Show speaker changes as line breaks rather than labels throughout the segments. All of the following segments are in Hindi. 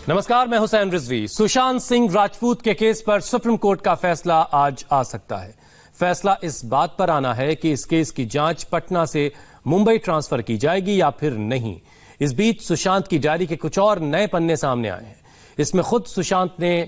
नमस्कार, मैं हुसैन रिजवी। सुशांत सिंह राजपूत के केस पर सुप्रीम कोर्ट का फैसला आज आ सकता है। फैसला इस बात पर आना है कि इस केस की जांच पटना से मुंबई ट्रांसफर की जाएगी या फिर नहीं। इस बीच सुशांत की डायरी के कुछ और नए पन्ने सामने आए हैं। इसमें खुद सुशांत ने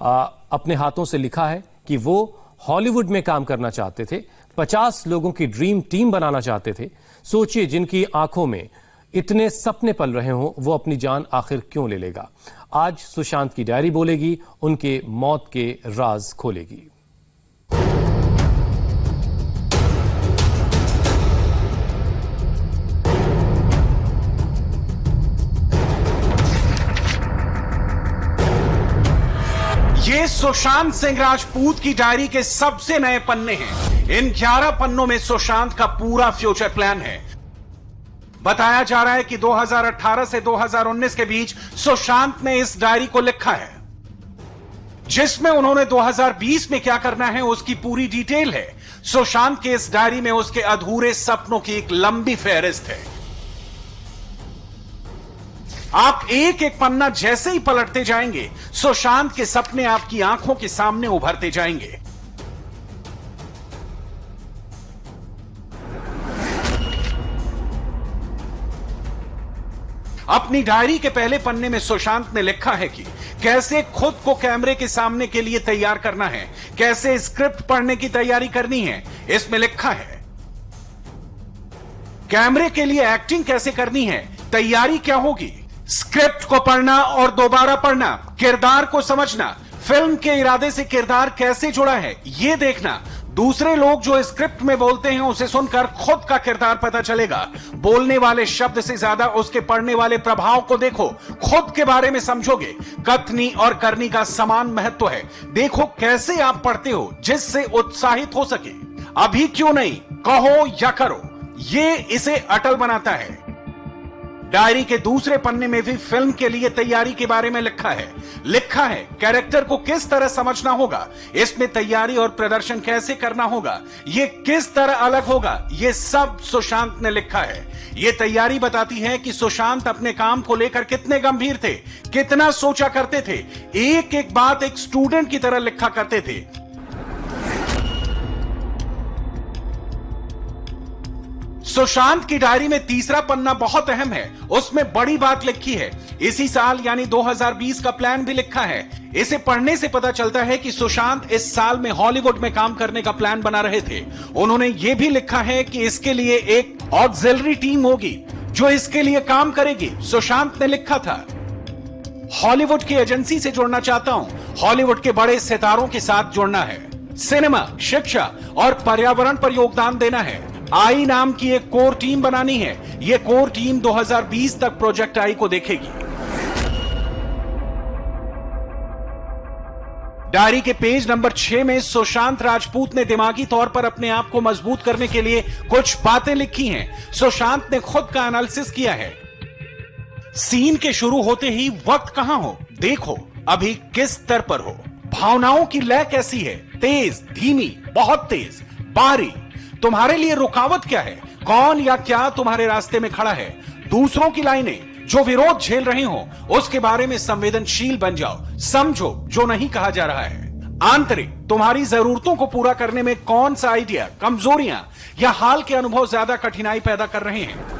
अपने हाथों से लिखा है कि वो हॉलीवुड में काम करना चाहते थे, 50 लोगों की ड्रीम टीम बनाना चाहते थे। सोचिए, जिनकी आंखों में इतने सपने पल रहे हों, वो अपनी जान आखिर क्यों ले लेगा। आज सुशांत की डायरी बोलेगी, उनके मौत के राज खोलेगी।
ये सुशांत सिंह राजपूत की डायरी के सबसे नए पन्ने हैं। इन 11 पन्नों में सुशांत का पूरा फ्यूचर प्लान है। बताया जा रहा है कि 2018 से 2019 के बीच सुशांत ने इस डायरी को लिखा है, जिसमें उन्होंने 2020 में क्या करना है उसकी पूरी डिटेल है। सुशांत के इस डायरी में उसके अधूरे सपनों की एक लंबी फहरिस्त है। आप एक एक पन्ना जैसे ही पलटते जाएंगे, सुशांत के सपने आपकी आंखों के सामने उभरते जाएंगे। अपनी डायरी के पहले पन्ने में सुशांत ने लिखा है कि कैसे खुद को कैमरे के सामने के लिए तैयार करना है, कैसे स्क्रिप्ट पढ़ने की तैयारी करनी है। इसमें लिखा है कैमरे के लिए एक्टिंग कैसे करनी है, तैयारी क्या होगी, स्क्रिप्ट को पढ़ना और दोबारा पढ़ना, किरदार को समझना, फिल्म के इरादे से किरदार कैसे जुड़ा है यह देखना, दूसरे लोग जो स्क्रिप्ट में बोलते हैं उसे सुनकर खुद का किरदार पता चलेगा। बोलने वाले शब्द से ज्यादा उसके पढ़ने वाले प्रभाव को देखो, खुद के बारे में समझोगे। कथनी और करनी का समान महत्व है। देखो कैसे आप पढ़ते हो जिससे उत्साहित हो सके। अभी क्यों नहीं, कहो या करो, ये इसे अटल बनाता है। डायरी के दूसरे पन्ने में भी फिल्म के लिए तैयारी के बारे में लिखा है कैरेक्टर को किस तरह समझना होगा, इसमें तैयारी और प्रदर्शन कैसे करना होगा, ये किस तरह अलग होगा, ये सब सुशांत ने लिखा है। ये तैयारी बताती है कि सुशांत अपने काम को लेकर कितने गंभीर थे, कितना सोचा करते थे, एक एक बात एक स्टूडेंट की तरह लिखा करते थे। सुशांत की डायरी में तीसरा पन्ना बहुत अहम है। उसमें बड़ी बात लिखी है। इसी साल यानी 2020 का प्लान भी लिखा है। इसे पढ़ने से पता चलता है कि सुशांत इस साल में हॉलीवुड में काम करने का प्लान बना रहे थे। उन्होंने यह भी लिखा है कि इसके लिए एक ऑक्सिलरी टीम होगी जो इसके लिए काम करेगी। सुशांत ने लिखा था, हॉलीवुड की एजेंसी से जुड़ना चाहता हूं, हॉलीवुड के बड़े सितारों के साथ जुड़ना है, सिनेमा, शिक्षा और पर्यावरण पर योगदान देना है। आई नाम की एक कोर टीम बनानी है। यह कोर टीम 2020 तक प्रोजेक्ट आई को देखेगी। डायरी के पेज नंबर 6 में सुशांत राजपूत ने दिमागी तौर पर अपने आप को मजबूत करने के लिए कुछ बातें लिखी हैं। सुशांत ने खुद का एनालिसिस किया है। सीन के शुरू होते ही वक्त कहां हो, देखो अभी किस स्तर पर हो, भावनाओं की लय कैसी है, तेज, धीमी, बहुत तेज, बाहरी, तुम्हारे लिए रुकावट क्या है, कौन या क्या तुम्हारे रास्ते में खड़ा है, दूसरों की लाइनें जो विरोध झेल रही हो उसके बारे में संवेदनशील बन जाओ, समझो जो नहीं कहा जा रहा है। आंतरिक, तुम्हारी जरूरतों को पूरा करने में कौन सा आइडिया, कमजोरियां या हाल के अनुभव ज्यादा कठिनाई पैदा कर रहे हैं।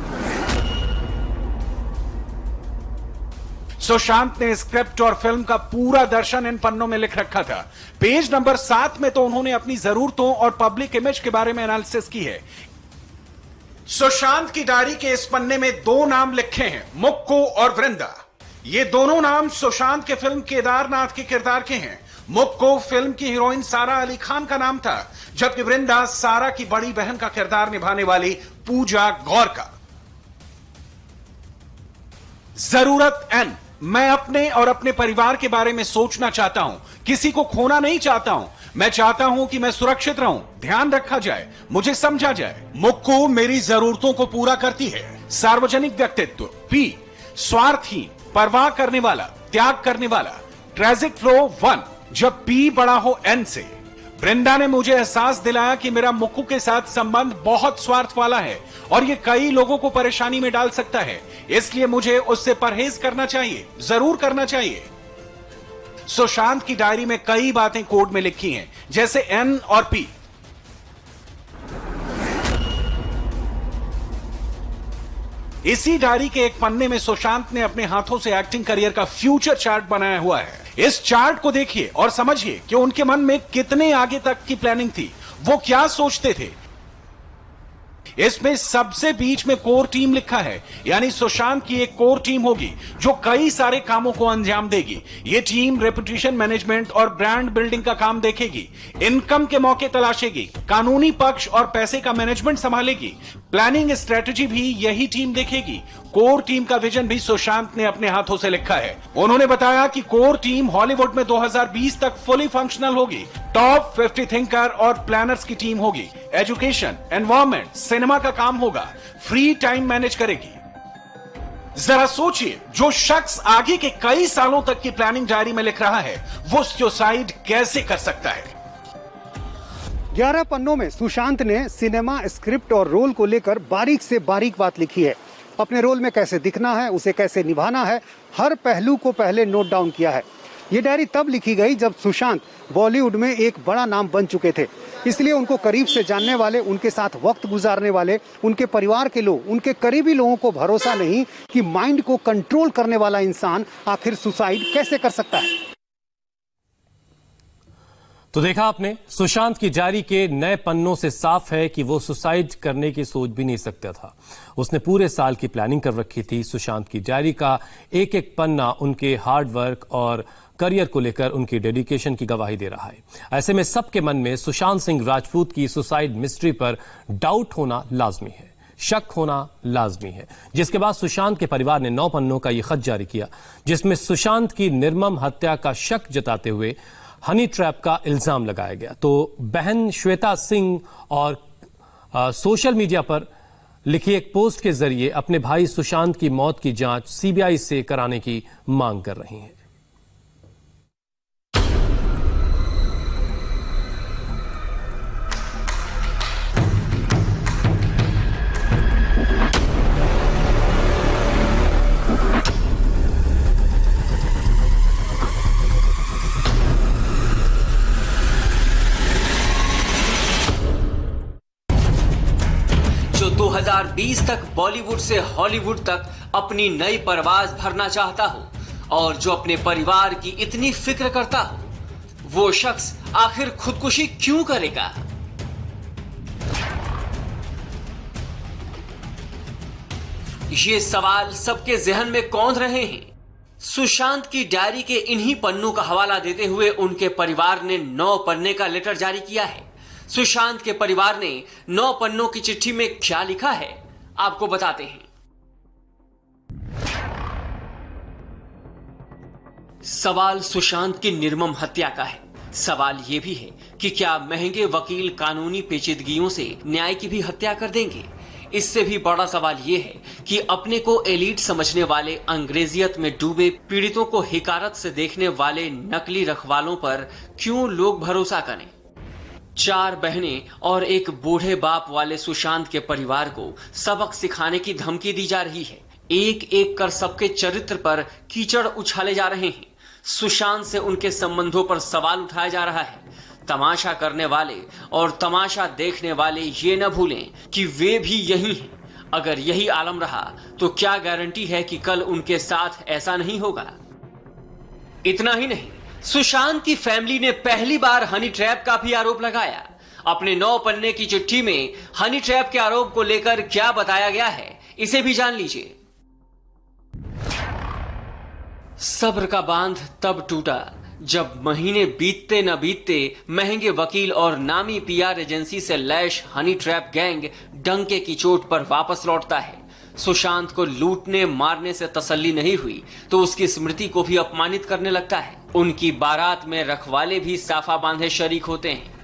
सुशांत ने स्क्रिप्ट और फिल्म का पूरा दर्शन इन पन्नों में लिख रखा था। पेज नंबर 7 में तो उन्होंने अपनी जरूरतों और पब्लिक इमेज के बारे में एनालिसिस की है। सुशांत की डायरी के इस पन्ने में 2 नाम लिखे हैं, मुक्कू और वृंदा। ये दोनों नाम सुशांत के फिल्म केदारनाथ के किरदार के हैं। मुक्कू फिल्म की हीरोइन सारा अली खान का नाम था, जबकि वृंदा सारा की बड़ी बहन का किरदार निभाने वाली पूजा गौर का। जरूरत एन, मैं अपने और अपने परिवार के बारे में सोचना चाहता हूं, किसी को खोना नहीं चाहता हूं। मैं चाहता हूं कि मैं सुरक्षित रहूं, ध्यान रखा जाए, मुझे समझा जाए। मुक्कू मेरी जरूरतों को पूरा करती है। सार्वजनिक व्यक्तित्व। पी, स्वार्थहीन, परवाह करने वाला, त्याग करने वाला। ट्रेजिक फ्लो 1, जब पी बड़ा हो एन से। वृंदा ने मुझे एहसास दिलाया कि मेरा मुक्कू के साथ संबंध बहुत स्वार्थ वाला है और ये कई लोगों को परेशानी में डाल सकता है, इसलिए मुझे उससे परहेज करना चाहिए, जरूर करना चाहिए। सुशांत की डायरी में कई बातें कोड में लिखी हैं, जैसे एन और पी। इसी डायरी के एक पन्ने में सुशांत ने अपने हाथों से एक्टिंग करियर का फ्यूचर चार्ट बनाया हुआ है। इस चार्ट को देखिए और समझिए कि उनके मन में कितने आगे तक की प्लानिंग थी, वो क्या सोचते थे। इसमें सबसे बीच में कोर टीम लिखा है, यानी सुशांत की एक कोर टीम होगी जो कई सारे कामों को अंजाम देगी। ये टीम रेपुटेशन मैनेजमेंट और ब्रांड बिल्डिंग का काम देखेगी, इनकम के मौके तलाशेगी, कानूनी पक्ष और पैसे का मैनेजमेंट संभालेगी, प्लानिंग स्ट्रेटजी भी यही टीम देखेगी। कोर टीम का विजन भी सुशांत ने अपने हाथों से लिखा है। उन्होंने बताया कि कोर टीम हॉलीवुड में 2020 तक फुली फंक्शनल होगी, टॉप 50 थिंकर और प्लानर्स की टीम होगी, एजुकेशन, एनवायरमेंट, सिनेमा का काम होगा, फ्री टाइम मैनेज करेगी। जरा सोचिए, जो शख्स आगे के कई सालों तक की प्लानिंग डायरी में लिख रहा है, वो सुसाइड कैसे कर सकता है।
11 पन्नों में सुशांत ने सिनेमा, स्क्रिप्ट और रोल को लेकर बारीक से बारीक बात लिखी है। अपने रोल में कैसे दिखना है, उसे कैसे निभाना है, हर पहलू को पहले नोट डाउन किया है। ये डायरी तब लिखी गई जब सुशांत बॉलीवुड में एक बड़ा नाम बन चुके थे, इसलिए उनको करीब से जानने वाले, उनके साथ वक्त गुजारने वाले, उनके परिवार के लोग, उनके करीबी लोगों को भरोसा नहीं कि माइंड को कंट्रोल करने वाला इंसान आखिर सुसाइड कैसे कर सकता है।
तो देखा आपने, सुशांत की डायरी के नए पन्नों से साफ है कि वो सुसाइड करने की सोच भी नहीं सकता था। उसने पूरे साल की प्लानिंग कर रखी थी। सुशांत की डायरी का एक एक पन्ना उनके हार्ड वर्क और करियर को लेकर उनकी डेडिकेशन की गवाही दे रहा है। ऐसे में सबके मन में सुशांत सिंह राजपूत की सुसाइड मिस्ट्री पर डाउट होना लाजमी है, शक होना लाजमी है, जिसके बाद सुशांत के परिवार ने 9 पन्नों का यह खत जारी किया, जिसमें सुशांत की निर्मम हत्या का शक जताते हुए हनी ट्रैप का इल्जाम लगाया गया। तो बहन श्वेता सिंह और सोशल मीडिया पर लिखी एक पोस्ट के जरिए अपने भाई सुशांत की मौत की जांच सीबीआई से कराने की मांग कर रही हैं।
जो 2020 तक बॉलीवुड से हॉलीवुड तक अपनी नई परवाज भरना चाहता हो और जो अपने परिवार की इतनी फिक्र करता हो, वो शख्स आखिर खुदकुशी क्यों करेगा? ये सवाल सबके जहन में कौंध रहे हैं। सुशांत की डायरी के इन्हीं पन्नों का हवाला देते हुए उनके परिवार ने 9 पन्ने का लेटर जारी किया है। सुशांत के परिवार ने 9 पन्नों की चिट्ठी में क्या लिखा है, आपको बताते हैं। सवाल सुशांत की निर्मम हत्या का है। सवाल यह भी है कि क्या महंगे वकील कानूनी पेचीदगियों से न्याय की भी हत्या कर देंगे? इससे भी बड़ा सवाल यह है कि अपने को एलीट समझने वाले, अंग्रेजियत में डूबे पीड़ितों को हिकारत से देखने वाले नकली रखवालों पर क्यों लोग भरोसा करें? 4 बहनें और एक बूढ़े बाप वाले सुशांत के परिवार को सबक सिखाने की धमकी दी जा रही है। एक एक कर सबके चरित्र पर कीचड़ उछाले जा रहे हैं। सुशांत से उनके संबंधों पर सवाल उठाया जा रहा है। तमाशा करने वाले और तमाशा देखने वाले ये न भूलें कि वे भी यही हैं। अगर यही आलम रहा तो क्या गारंटी है कि कल उनके साथ ऐसा नहीं होगा? इतना ही नहीं, सुशांत की फैमिली ने पहली बार हनी ट्रैप का भी आरोप लगाया। अपने 9 पन्ने की चिट्ठी में हनी ट्रैप के आरोप को लेकर क्या बताया गया है, इसे भी जान लीजिए। सब्र का बांध तब टूटा जब महीने बीतते न बीतते महंगे वकील और नामी पीआर एजेंसी से लैश हनी ट्रैप गैंग डंके की चोट पर वापस लौटता है। सुशांत को लूटने मारने से तसल्ली नहीं हुई तो उसकी स्मृति को भी अपमानित करने लगता है। उनकी बारात में रखवाले भी साफा बांधे शरीक होते हैं।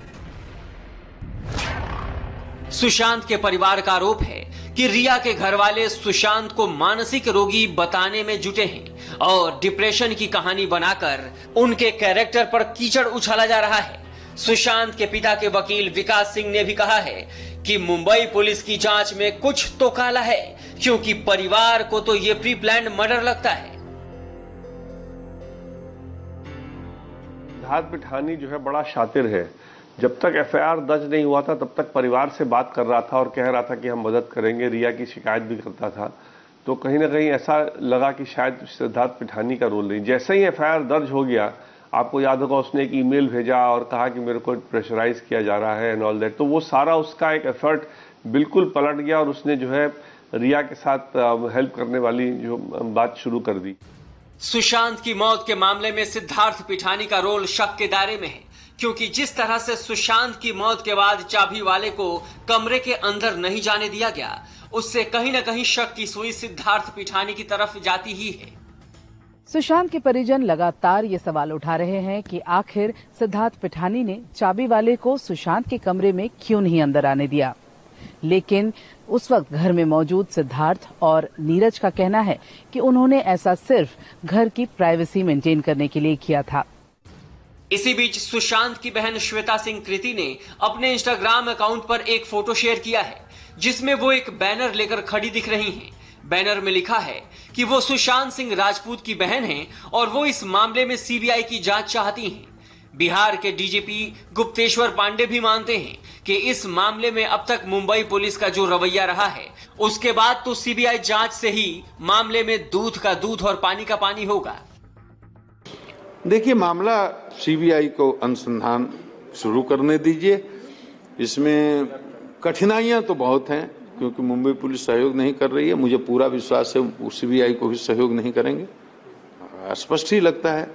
सुशांत के परिवार का आरोप है कि रिया के घर वाले सुशांत को मानसिक रोगी बताने में जुटे हैं और डिप्रेशन की कहानी बनाकर उनके कैरेक्टर पर कीचड़ उछाला जा रहा है। सुशांत के पिता के वकील विकास सिंह ने भी कहा है कि मुंबई पुलिस की जांच में कुछ तो काला है, क्योंकि परिवार को तो ये प्री प्लान्ड मर्डर लगता है।
सिद्धार्थ पिठानी जो है बड़ा शातिर है। जब तक एफआईआर दर्ज नहीं हुआ था तब तक परिवार से बात कर रहा था और कह रहा था कि हम मदद करेंगे, रिया की शिकायत भी करता था। तो कहीं ना कहीं ऐसा लगा कि शायद सिद्धार्थ पिठानी का रोल नहीं। जैसे ही एफआईआर दर्ज हो गया, आपको याद होगा उसने एक ईमेल भेजा और कहा कि मेरे को प्रेशराइज किया जा रहा है एंड ऑल दैट। तो वो सारा उसका एक एफर्ट बिल्कुल पलट गया और उसने जो है रिया के साथ हेल्प करने वाली जो बात शुरू कर दी।
सुशांत की मौत के मामले में सिद्धार्थ पिठानी का रोल शक के दायरे में है, क्योंकि जिस तरह से सुशांत की मौत के बाद चाबी वाले को कमरे के अंदर नहीं जाने दिया गया, उससे कहीं ना कहीं शक की सुई सिद्धार्थ पिठानी की तरफ जाती ही है।
सुशांत के परिजन लगातार ये सवाल उठा रहे हैं कि आखिर सिद्धार्थ पिठानी ने चाबी वाले को सुशांत के कमरे में क्यों नहीं अंदर आने दिया। लेकिन उस वक्त घर में मौजूद सिद्धार्थ और नीरज का कहना है कि उन्होंने ऐसा सिर्फ घर की प्राइवेसी मेंटेन करने के लिए किया था।
इसी बीच सुशांत की बहन श्वेता सिंह कृति ने अपने इंस्टाग्राम अकाउंट पर एक फोटो शेयर किया है, जिसमें वो एक बैनर लेकर खड़ी दिख रही हैं। बैनर में लिखा है कि वो सुशांत सिंह राजपूत की बहन हैं और वो इस मामले में सीबीआई की जांच चाहती हैं। बिहार के डीजीपी गुप्तेश्वर पांडे भी मानते हैं कि इस मामले में अब तक मुंबई पुलिस का जो रवैया रहा है, उसके बाद तो सीबीआई जांच से ही मामले में दूध का दूध और पानी का पानी होगा।
देखिए, मामला सीबीआई को अनुसंधान शुरू करने दीजिए। इसमें कठिनाइयां तो बहुत हैं, क्योंकि मुंबई पुलिस सहयोग नहीं कर रही है। मुझे पूरा विश्वास है वो सीबीआई को भी सहयोग नहीं करेंगे, स्पष्ट ही लगता है।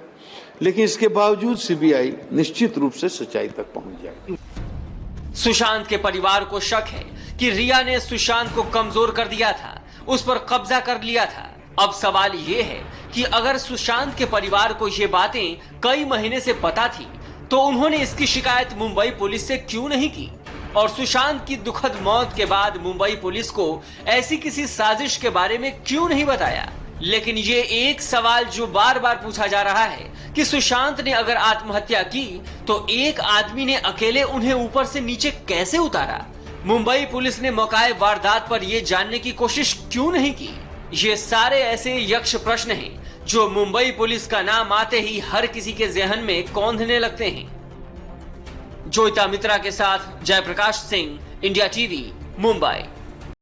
लेकिन इसके बावजूद सीबीआई निश्चित रूप से सच्चाई तक पहुंच जाएगी।
सुशांत के परिवार को शक है कि रिया ने सुशांत को कमजोर कर दिया था, उस पर कब्जा कर लिया था। अब सवाल ये है कि अगर सुशांत के परिवार को ये बातें कई महीने से पता थी, तो उन्होंने इसकी शिकायत मुंबई पुलिस से क्यों नहीं की? और सुशांत की दुखद मौत के बाद मुंबई पुलिस को ऐसी किसी साजिश के बारे में क्यों नहीं बताया? लेकिन ये एक सवाल जो बार बार पूछा जा रहा है कि सुशांत ने अगर आत्महत्या की तो एक आदमी ने अकेले उन्हें ऊपर से नीचे कैसे उतारा? मुंबई पुलिस ने मौकाए वारदात पर यह जानने की कोशिश क्यों नहीं की? ये सारे ऐसे यक्ष प्रश्न हैं जो मुंबई पुलिस का नाम आते ही हर किसी के जहन में कौंधने लगते हैं। जोइता मित्रा के साथ जयप्रकाश सिंह, इंडिया टीवी, मुंबई।